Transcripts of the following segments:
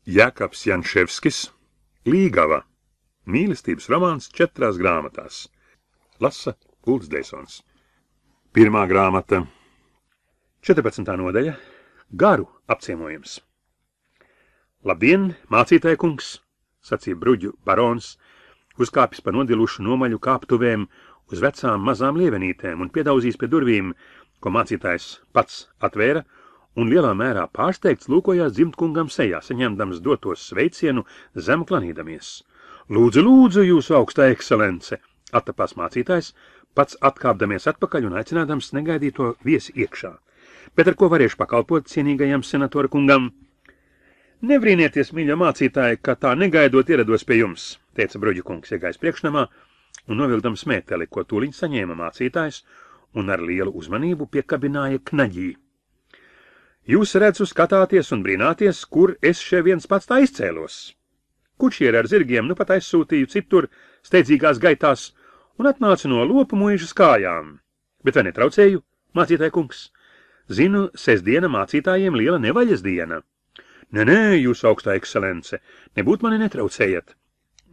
Jēkabs Janševskis, Līgava, mīlestības romāns 4 grāmatās. Lasa Ulds Deisons. Pirmā grāmata. 14. nodaļa. Garu apciemojums. Labdien, mācītāja kungs, sacīja bruģu barons, uzkāpis pa nodilušu nomaļu kāptuvēm uz vecām mazām lievenītēm un piedauzīs pie durvīm, ko mācītājs pats atvēra, un lielā mērā pārsteigts lūkojās dzimtkungam sejā, saņemdams dotos sveicienu zemu klanīdamies. Lūdzu, lūdzu, jūsu augstā ekscelence, attapās mācītājs, pats atkāpdamies atpakaļ un aicinādams negaidīto viesi iekšā. Bet ar ko varēšu pakalpot cienīgajam senatora kungam? Nevrīnieties, mīļo mācītāji, ka tā negaidot ierados pie jums, teica bruģu kungs, iegājis priekšnamā un novilkdams mēteli, ko tūliņ saņēma mācītājs un ar lielu uzmanību piekabināja knaģī. Jūs redzu skatāties un brīnāties, kur es še viens pats tā izcēlos. Kučieri ar zirgiem nu pat aizsūtīju citur steidzīgās gaitās un atnācu no lopu muižas kājām. Bet vai netraucēju, mācītāja kungs? Zinu, sestdiena mācītājiem liela nevaļas diena. Nē, jūsu augstā ekscelence, nebūt mani netraucējat.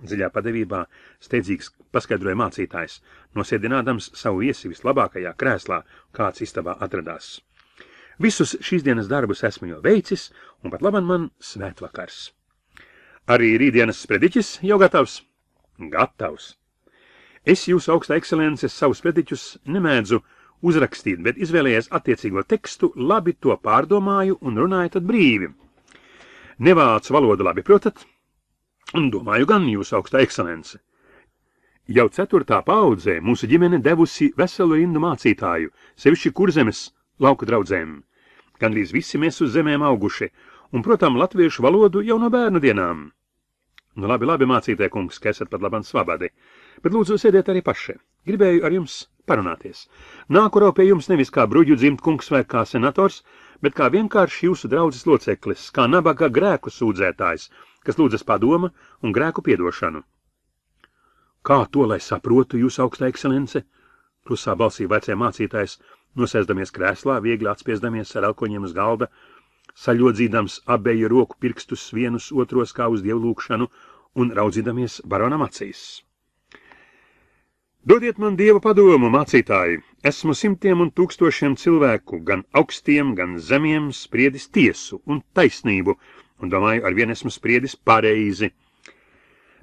Dziļā padevībā steidzīgs paskaidroja mācītājs, nosēdinādams savu viesi vislabākajā krēslā, kāds istabā atradās. Visus šīs dienas darbus esmu jau veicis, un pat labam man svētvakars. Arī rītdienas sprediķis jau gatavs? Gatavs. Es jūsu augstā ekscelences savus sprediķus nemēdzu uzrakstīt, bet izvēlējies attiecīgo tekstu, labi to pārdomāju un runāju tad brīvi. Nevācu valodu labi protat, un domāju gan jūsu augstā ekscelence. Jau 4. paudzē mūsu ģimene devusi veselu rindu mācītāju, sevišķi Kurzemes lauku draudzēm. Gandrīz visi mēs uz zemēm auguši, un, protams, latviešu valodu jau no bērnu dienām. Nu labi, mācītāja kungs, ka esat pat labam svabadi, bet lūdzu sēdiet arī paši. Gribēju ar jums parunāties. Nāku rau pie jums nevis kā bruģu dzimtkungs vai kā senators, bet kā vienkārši jūsu draudzes loceklis, kā nabaga grēku sūdzētājs, kas lūdzas padoma un grēku piedošanu. Kā to, lai saprotu, jūs augstā ekscelence? Klusā balsī vaicāja mācītājs, nosēsdamies krēslā, viegli atspiesdamies ar elkoņiem uz galda, saļodzīdams abeju roku pirkstus vienus otros kā uz dievlūkšanu un raudzīdamies baronam acīs. Dodiet man dieva padomu, mācītāji, esmu simtiem un tūkstošiem cilvēku, gan augstiem, gan zemiem, spriedis tiesu un taisnību, un domāju, arvien esmu spriedis pareizi.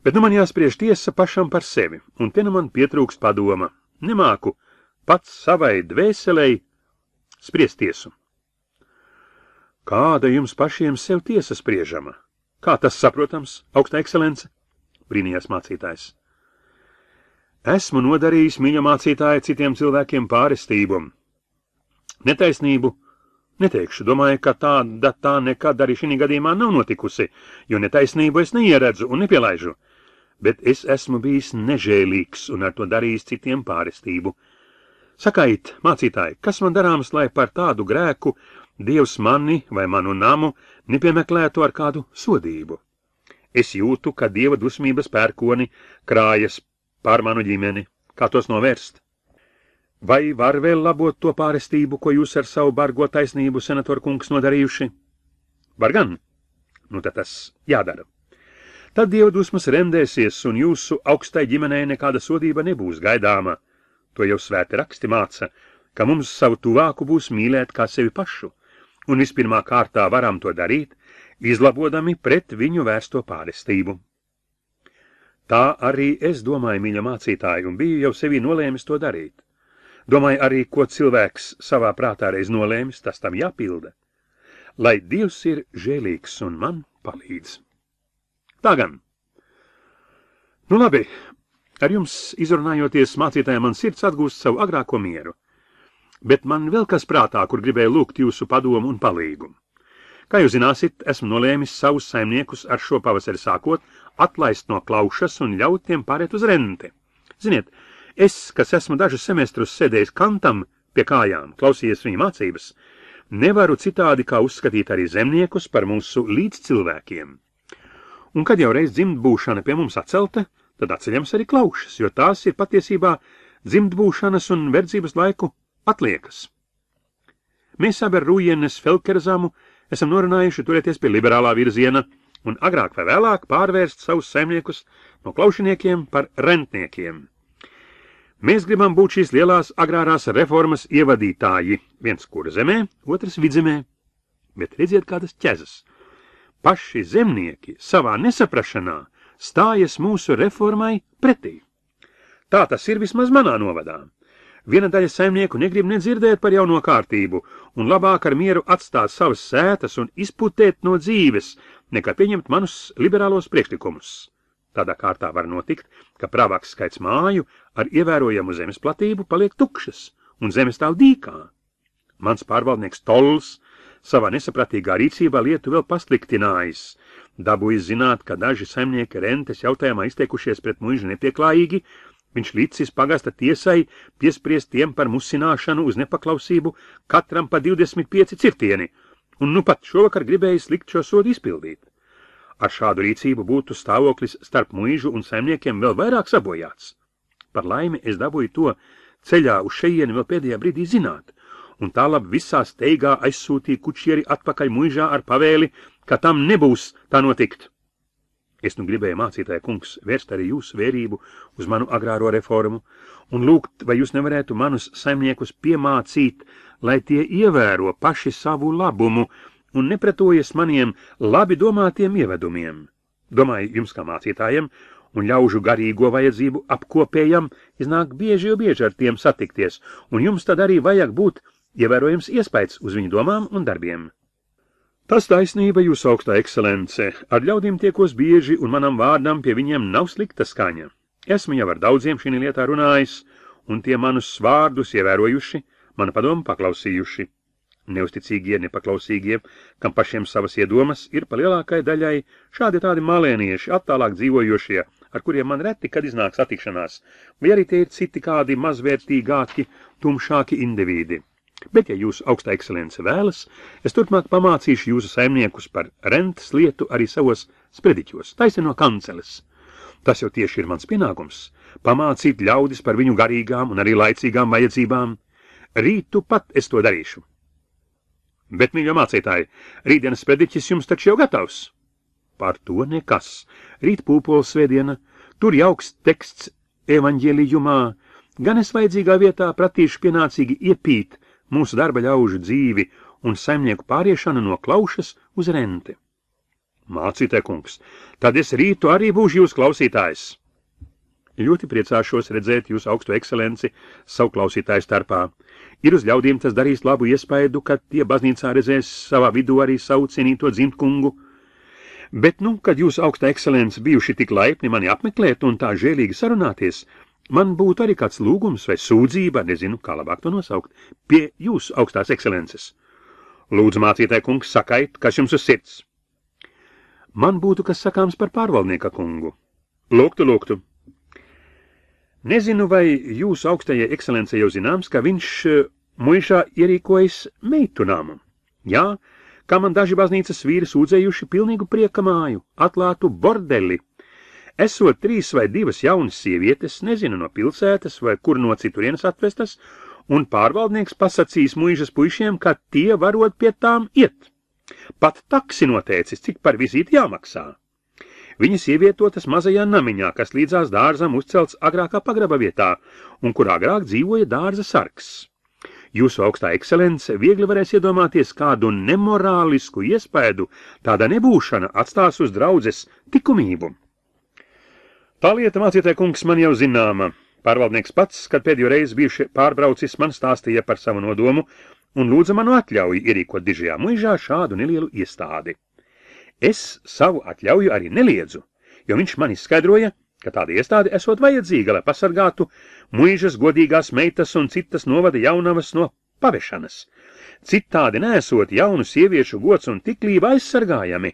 Bet nu man jāspriež tiesa pašam par sevi, un te nu man pietrūkst padoma. Nemāku pats savai dvēselei spriest tiesu. Kāda jums pašiem sev tiesa spriežama? Kā tas saprotams, augstā ekscelence? Brīnījās mācītājs. Esmu nodarījis, mīļo mācītāji, citiem cilvēkiem pārestību. Netaisnību neteikšu, domāju, ka tā nekad arī šī gadījumā nav notikusi, jo netaisnību es neieredzu un nepielaižu. Bet es esmu bijis nežēlīgs un ar to darījis citiem pārestību. Sakait, mācītāji, kas man darāms, lai par tādu grēku Dievs mani vai manu namu nepiemeklētu ar kādu sodību? Es jūtu, ka Dieva dusmības pērkoni krājas pār manu ģimeni. Kā tos novērst? Vai var vēl labot to pārestību, ko jūs ar savu bargo taisnību, senator kungs, nodarījuši? Var gan? Nu tad tas jādara. Tad Dieva dusmas rendēsies, un jūsu augstai ģimenei nekāda sodība nebūs gaidāma. To jau svēti raksti māca, ka mums savu tuvāku būs mīlēt kā sevi pašu, un vispirmā kārtā varam to darīt, izlabodami pret viņu vērsto pārestību. Tā arī es domāju, mīļa mācītāji, un biju jau sevi nolēmis to darīt. Domāju arī, ko cilvēks savā prātā reiz nolēmis, tas tam jāpilda. Lai Dievs ir žēlīgs un man palīdz. Tā gan. Nu labi, ar jums izrunājoties mācītājiem man sirds atgūst savu agrāko mieru. Bet man vēl kas prātā, kur gribēju lūgt jūsu padomu un palīgumu. Kā jūs zināsit, esmu nolēmis savus saimniekus ar šo pavasari sākot atlaist no klaušas un ļaut tiem pārēt uz renti. Ziniet, es, kas esmu dažus semestrus sēdējis kantam pie kājām, klausījies viņa mācības, nevaru citādi kā uzskatīt arī zemniekus par mūsu līdzcilvēkiem. Un kad jau reiz dzimtbūšana pie mums atcelta, tad atceļams arī klaušas, jo tās ir patiesībā dzimtbūšanas un verdzības laiku atliekas. Mēs abi ar Rūjenes Felkerzamu esam norunājuši turēties pie liberālā virziena un agrāk vai vēlāk pārvērst savus saimniekus no klaušiniekiem par rentniekiem. Mēs gribam būt šīs lielās agrārās reformas ievadītāji, viens kura zemē, otrs vidzemē, bet redziet, kā tas ķezas. Paši zemnieki savā nesaprašanā stājas mūsu reformai pretī. Tā tas ir vismaz manā novadā. Viena daļa saimnieku negrib nedzirdēt par jauno kārtību, un labāk ar mieru atstāt savas sētas un izputēt no dzīves, nekā pieņemt manus liberālos priekšlikumus. Tādā kārtā var notikt, ka prāvāks skaits māju ar ievērojamu zemes platību paliek tukšas, un zeme stāv dīkā. Mans pārvaldnieks Tolls savā nesapratīgā rīcībā lietu vēl pasliktinājis, dabūjis zināt, ka daži saimnieki rentes jautājumā izteikušies pret muižu nepieklājīgi. Viņš licis pagasta tiesai piespriest tiem par musināšanu uz nepaklausību katram pa 25 cirtieni, un nu pat šovakar gribējis likt šo sodu izpildīt. Ar šādu rīcību būtu stāvoklis starp muižu un saimniekiem vēl vairāk sabojāts. Par laimi es dabūju to ceļā uz šejieni vēl pēdējā brīdī zināt, un tālāk visā steigā aizsūtīja kučieri atpakaļ muižā ar pavēli, ka tam nebūs tā notikt. Es nu gribēju, mācītāja kungs, vērst arī jūsu vērību uz manu agrāro reformu un lūgt, vai jūs nevarētu manus saimniekus piemācīt, lai tie ievēro paši savu labumu un nepretojas maniem labi domātiem ievedumiem. Domāju, jums kā mācītājiem un ļaužu garīgo vajadzību apkopējam, iznāk bieži ar tiem satikties, un jums tad arī vajag būt ievērojams iespējas uz viņu domām un darbiem. Tas taisnība, jūs augstā ekscelence, ar ļaudīm tiekos bieži, un manam vārdam pie viņiem nav slikta skaņa. Esmu jau ar daudziem šī lietā runājis, un tie manus vārdus ievērojuši, mana padomu paklausījuši. Neusticīgie, nepaklausīgie, kam pašiem savas iedomas, ir pa lielākai daļai šādi tādi malēnieši, attālāk dzīvojošie, ar kuriem man reti, kad iznāk satikšanās, vai arī tie ir citi kādi mazvērtīgāki, tumšāki indivīdi. Bet, ja jūsu augstā ekscelence vēlas, es turpmāk pamācīšu jūsu saimniekus par rentes lietu arī savos sprediķos, taisi no kanceles. Tas jau tieši ir mans pienākums – pamācīt ļaudis par viņu garīgām un arī laicīgām vajadzībām. Rītu pat es to darīšu. Bet, mīļo mācītāji, rītdienas sprediķis jums taču jau gatavs. Par to nekas. Rīt pūpola svētdiena, tur jauks teksts evaņģēlijumā, gan es vajadzīgā vietā pratīšu pienācīgi iepīt mūsu darba ļaužu dzīvi un saimnieku pāriešanu no klaušas uz renti. Mācītāj kungs, tad es rītu arī būšu jūs klausītājs. Ļoti priecāšos redzēt jūs augstu ekscelenci savu klausītāju starpā. Ir uz ļaudīm tas darīs labu iespaidu, kad tie baznīcā redzēs savā vidū arī savu cienīto dzimtkungu. Bet, kad jūs augstā ekscelence bijuši tik laipni mani apmeklēt un tā žēlīgi sarunāties, man būtu arī kāds lūgums vai sūdzība, nezinu, kā labāk to nosaukt, pie jūsu augstās ekscelences. Lūdzu, mācītāj kungs, sakait, kas jums uz sirds. Man būtu kas sakāms par pārvaldnieka kungu. Lūgtu. Nezinu, vai jūsu augstajai ekscelencei jau zināms, ka viņš muižā ierīkojas meitu namu. Jā, kā man daži baznīcas vīri sūdzējuši pilnīgu prieka māju, atklātu bordeli. Esot 3 vai 2 jaunas sievietes, nezinu no pilsētas vai kur no citurienes atvestas, un pārvaldnieks pasacīs muižas puišiem, ka tie varot pie tām iet. Pat taksi noteicis, cik par vizīti jāmaksā. Viņas ievietotas mazajā namiņā, kas līdzās dārzam uzcelts agrākā pagraba vietā, un kur agrāk dzīvoja dārza sargs. Jūsu augstā ekscelence viegli varēs iedomāties, kādu nemorālisku iespēju tāda nebūšana atstās uz draudzes likumību. Tā lieta, mācītāj kungs, man jau zināma. Pārvaldnieks pats, kad pēdējo reizi bijuši pārbraucis, man stāstīja par savu nodomu un lūdza manu atļauju ierīkot dižajā muižā šādu nelielu iestādi. Es savu atļauju arī neliedzu, jo viņš man izskaidroja, ka tāda iestāde esot vajadzīga, lai pasargātu muižas godīgās meitas un citas novada jaunavas no pavešanas. Citādi nesot jaunu sieviešu gods un tiklība aizsargājami.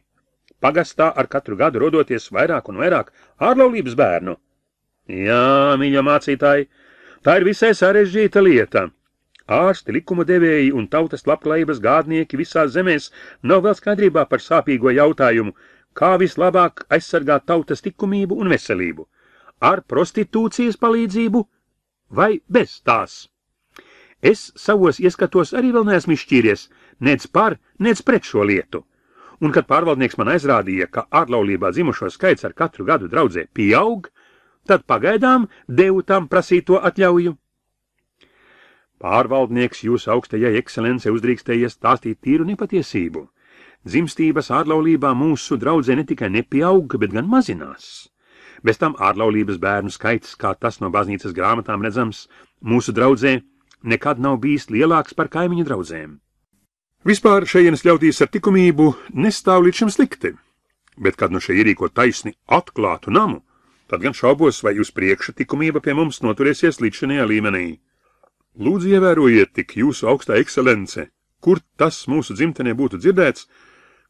Pagastā ar katru gadu rodoties vairāk un vairāk ārlaulības bērnu. Jā, mīļo mācītāji, tā ir visai sarežģīta lieta. Ārsti, likuma devēji un tautas labklājības gādnieki visās zemēs nav vēl skaidrībā par sāpīgo jautājumu, kā vislabāk aizsargāt tautas likumību un veselību. Ar prostitūcijas palīdzību vai bez tās? Es savos ieskatos arī vēl neesmu izšķīries, nec par, nec pret šo lietu. un kad pārvaldnieks man aizrādīja, ka ārlaulībā dzimušo skaits ar katru gadu draudzē pieaug, tad pagaidām devu tam prasīto atļauju. Pārvaldnieks jūsu augstajai ekscelencei uzdrīkstējies stāstīt tīru nepatiesību. Dzimstības ārlaulībā mūsu draudzē ne tikai nepieaug, bet gan mazinās. Bez tam ārlaulības bērnu skaits, kā tas no baznīcas grāmatām redzams, mūsu draudzē nekad nav bijis lielāks par kaimiņu draudzēm. Vispār šejienes ļaudīs ar likumību nestāv līdz šim slikti, bet kad nu šeit ierīko taisni atklātu namu, tad gan šaubos, vai uz priekšu likumība pie mums noturēsies līdz šajā līmenī. Lūdzu, ievērojiet tik jūsu augstā ekscelence, kur tas mūsu dzimtenē būtu dzirdēts,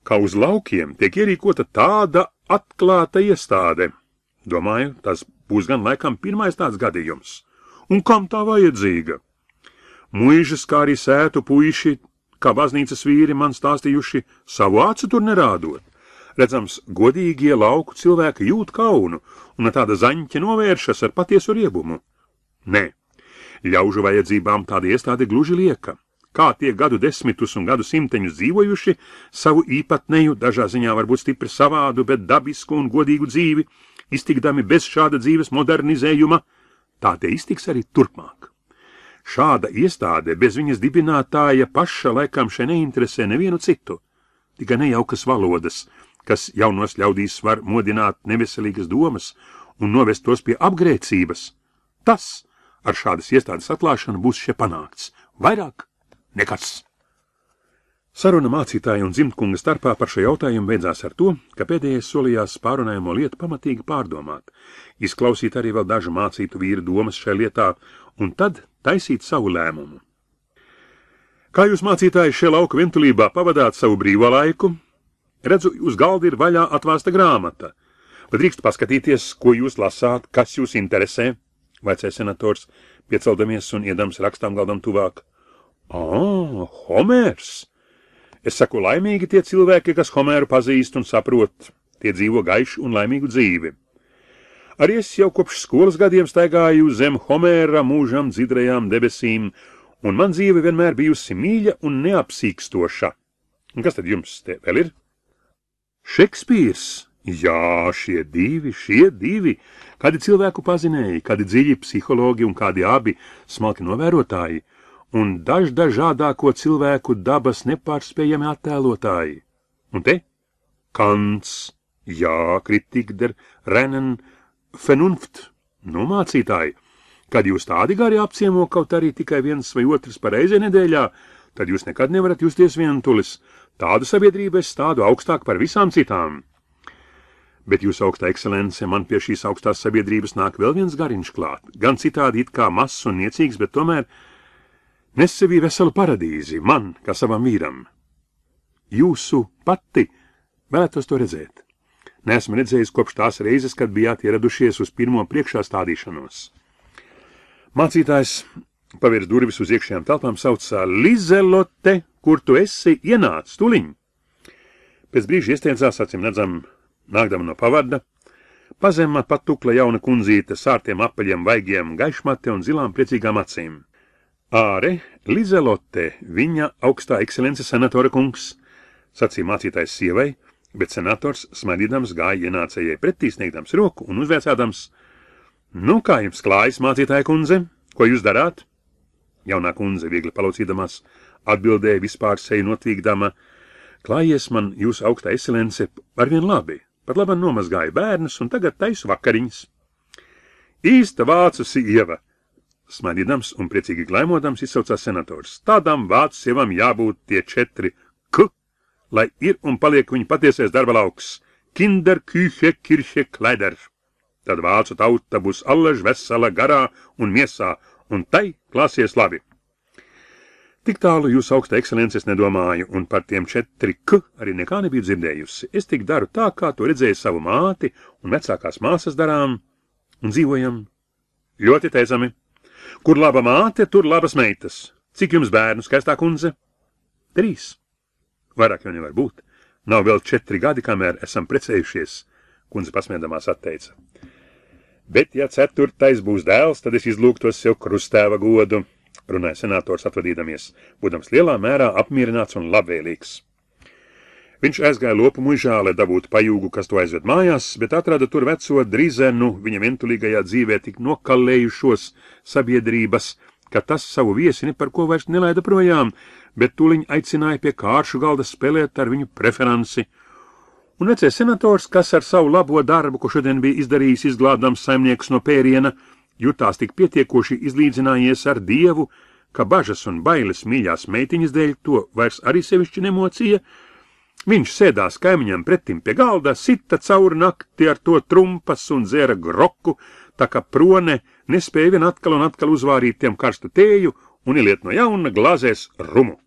ka uz laukiem tiek ierīkota tāda atklāta iestāde. Domāju, tas būs gan laikam pirmais tāds gadījums. Un kam tā vajadzīga? Muižas, kā arī sētu puiši, kā baznīcas vīri man stāstījuši, savu acu tur nerādot. Redzams, godīgie lauku cilvēki jūt kaunu, un tāda zaņķa novēršas ar patiesu riebumu. Nē. Ļaužu vajadzībām tāda iestāde gluži lieka. Kā tie gadu desmitus un gadu simteņus dzīvojuši, savu īpatneju, dažā ziņā varbūt stipri savādu, bet dabisku un godīgu dzīvi, iztikdami bez šāda dzīves modernizējuma, tā tie iztiks arī turpmāk. Šāda iestāde bez viņas dibinātāja paša laikam šeit neinteresē nevienu citu, tikai nejaukas valodas, kas jaunos ļaudīs var modināt neveselīgas domas un novest tos pie apgrēcības. Tas ar šādas iestādes atklāšanu būs šeit panākts. Vairāk nekas. Saruna mācītāja un dzimtkunga starpā par šo jautājumu beidzās ar to, ka pēdējais solījās pārunājumo lietu pamatīgi pārdomāt, izklausīt arī vēl dažu mācītu vīru domas šai lietā un tad taisīt savu lēmumu. Kā jūs mācītāji šie lauku vientulībā pavadāt savu brīvo laiku? Redzu, uz galda ir vaļā atvāsta grāmata. Vai drīkst paskatīties, ko jūs lasāt, kas jūs interesē? Vaicāja senators, pieceldamies un iedams rakstām galdam tuvāk. Homērs! Es saku, laimīgi tie cilvēki, kas Homēru pazīst un saprot, tie dzīvo gaišu un laimīgu dzīvi. Arī es jau kopš skolas gadiem staigāju zem Homēra mūžam dzidrajām debesīm, un man dzīve vienmēr bijusi mīļa un neapsīkstoša. Un kas tad jums te vēl ir? Šekspīrs! Jā, šie divi, kādi cilvēku pazinēji, kādi dziļi psihologi un kādi abi smalki novērotāji, un dažādāko cilvēku dabas nepārspējami attēlotāji. Un te? Kants, jā, Kritik der Rennen, Vernunft, mācītāji. Kad jūs tādi gari apciemo kaut arī tikai viens vai otrs par reizi nedēļā, tad jūs nekad nevarat justies vientulis. Tādu sabiedrību es stādu augstāk par visām citām. Bet jūs augstā ekscelence, man pie šīs augstās sabiedrības nāk vēl viens gariņš klāt, gan citādi it kā mazs un niecīgs, bet tomēr nes sevī veselu paradīzi, man, kā savam vīram. Jūsu pati vēlētos to redzēt. Neesmu redzējis kopš tās reizes, kad bijāt ieradušies uz pirmo priekšā stādīšanos. Mācītājs pavērs durvis uz iekšējām telpām, saucā Lizelote, kur tu esi, ienāc, tuliņ. Pēc brīža iesteidzās, acīm redzam, nākdama no pavarda, pazemā patukla jauna kundzīte, sārtiem apaļiem, vaigiem, gaišmate un zilām priecīgām acīm. Āre, Lizelote, viņa augstā ekscelence senatora kungs, sacīja mācītājs sievai, bet senators smaidīdams gāja ienācējai pretī, sniegdams roku un uzvēcādams. Nu, kā jums klājas, mācītāja kundze? Ko jūs darāt? Jaunā kundze, viegli palaucīdamās, atbildēja vispār seju notvīgdama. Klājies man jūsu augstā ekscelence arvien labi. Pat labam nomazgāju bērnus un tagad taisu vakariņas. Īsta vācu sieva, smaidīdams un priecīgi glaimodams izsaucās senators. Tādām vācu sievam jābūt tie 4 k, lai ir un paliek viņa patiesais darba lauks. Kinder, Küche, Kirche, Kleider. Tad vācu tauta būs allaž vesela garā un miesā, un tai klāsies labi. Tik tālu jūs augsta ekscelences nedomāju, un par tiem 4 k arī nekā nebija dzirdējusi. Es tik daru tā, kā to redzēju savu māti un vecākās māsas darām, un dzīvojam ļoti teicami. Kur laba māte, tur labas meitas. Cik jums bērnu, skaistā kundze? 3. Vairāk jau nevar būt. Nav vēl 4 gadi, kamēr esam precējušies, kundze pasmiedamās atteica. Bet, ja 4. būs dēls, tad es izlūgtos sev krustēva godu, runāja senators atvadīdamies, būdams lielā mērā apmierināts un labvēlīgs. Viņš aizgāja lopu muižā, lai dabūtu pajūgu, kas to aizved mājās, bet atrada tur veco drizenu, viņa vientulīgajā dzīvē tik nokalējušos sabiedrības, ka tas savu viesi par ko vairs nelaida projām, bet tūliņ aicināja pie kāršu galda spēlēt ar viņu preferenci. Un vecais senators, kas ar savu labo darbu, ko šodien bija izdarījis izglābdams saimnieks no pēriena, jutās tik pietiekoši izlīdzinājies ar Dievu, ka bažas un bailes mīļās meitiņas dēļ to vairs arī sevišķi nemocīja. Viņš sēdās kaimiņam pretim pie galda, sita cauri nakti ar to trumpas un dzēra groku, tā kā prone nespēja vien atkal un atkal uzvārīt tiem karstu tēju un ieliet no jauna glāzēs rumu.